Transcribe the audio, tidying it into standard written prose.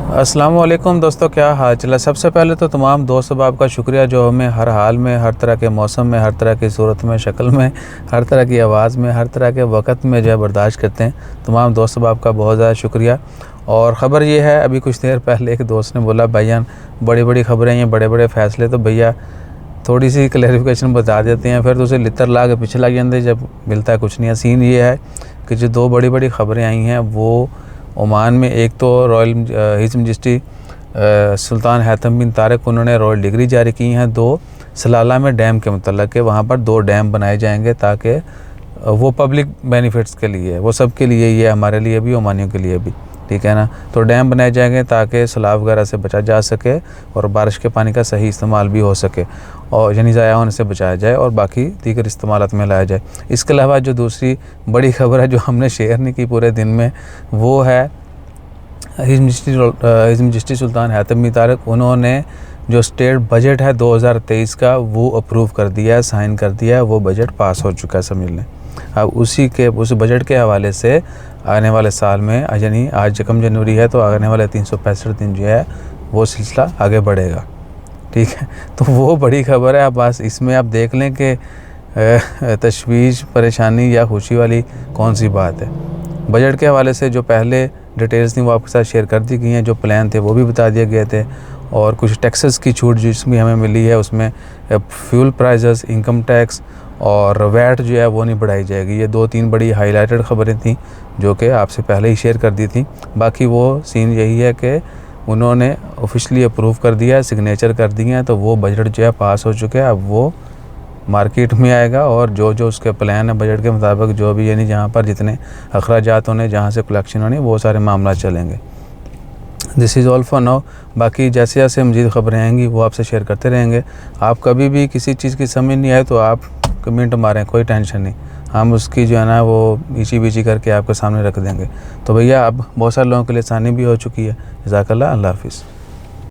अस्सलाम वालेकुम दोस्तों, क्या हाल चाल है। सबसे पहले तो तमाम दोस्त अहबाब का शुक्रिया जो हमें हर हाल में, हर तरह के मौसम में, हर तरह की सूरत में, शक्ल में, हर तरह की आवाज़ में, हर तरह के वक़्त में जो है बर्दाश्त करते हैं। तमाम दोस्त अहबाब का बहुत ज़्यादा शुक्रिया। और ख़बर ये है, अभी कुछ देर पहले एक दोस्त ने बोला भाईजान बड़ी बड़ी ख़बरें हैं, बड़े बड़े फ़ैसले, तो भैया थोड़ी सी क्लैरिफिकेशन बता देते हैं, फिर तो उसे लितर ला के पीछे लग जाते जब मिलता है कुछ नहीं है। सीन ये है कि जो दो बड़ी बड़ी ख़बरें आई हैं वो ओमान में, एक तो रॉयल हिज मजिस्ट्री सुल्तान हैथम बिन तारिक उन्होंने रॉयल डिग्री जारी की हैं दो सलाला में डैम के मतलब के, वहाँ पर दो डैम बनाए जाएंगे ताकि वो पब्लिक बेनिफिट्स के लिए, वो सब के लिए, ये हमारे लिए भी, ओमानियों के लिए भी, ठीक है ना। तो डैम बनाए जाएंगे ताकि सैलाब वगैरह से बचा जा सके और बारिश के पानी का सही इस्तेमाल भी हो सके, और यानी ज़ाया होने से बचाया जाए और बाकी दीगर इस्तेमालात में लाया जाए। इसके अलावा जो दूसरी बड़ी ख़बर है जो हमने शेयर नहीं की पूरे दिन में, वो है हिज मजिस्ट्री सुल्तान हैथम बिन तारिक उन्होंने जो स्टेट बजट है 2023 का वो अप्रूव कर दिया है, साइन कर दिया है, वो बजट पास हो चुका है, समझ लें। अब उस बजट के हवाले से आने वाले साल में, यानी आज 1 जनवरी है, तो आने वाले 365 दिन जो है वो सिलसिला आगे बढ़ेगा, ठीक है। तो वो बड़ी ख़बर है। अब बस इसमें आप देख लें कि तशवीश, परेशानी या खुशी वाली कौन सी बात है। बजट के हवाले से जो पहले डिटेल्स थी वो आपके साथ शेयर कर दी गई हैं, जो प्लान थे वो भी बता दिए गए थे, और कुछ टैक्सेस की छूट जिसमें हमें मिली है उसमें फ्यूल प्राइसेस, इनकम टैक्स और वैट जो है वो नहीं बढ़ाई जाएगी। ये 2-3 बड़ी हाईलाइटेड ख़बरें थी जो कि आपसे पहले ही शेयर कर दी थी। बाकी वो सीन यही है कि उन्होंने ऑफिशियली अप्रूव कर दिया है, सिग्नेचर कर दिए हैं, तो वो बजट जो है पास हो चुके हैं। अब वो मार्केट में आएगा और जो जो उसके प्लान है बजट के मुताबिक, जो भी यानी जहाँ पर जितने अखराजात होने, जहाँ से कलेक्शन होनी, वो सारे मामला चलेंगे। This is all for now. बाकी जैसे जैसे मज़ीद ख़बरें आएंगी वो आपसे शेयर करते रहेंगे। आप कभी भी किसी चीज़ की समझ नहीं आए तो आप कमेंट मारें, कोई टेंशन नहीं, हम उसकी जो है ना वो ईची बीची करके आपके सामने रख देंगे। तो भैया अब बहुत सारे लोगों के लिए आसानी भी हो चुकी है। जज़ाकल्लाह, अल्लाह हाफ़िज़।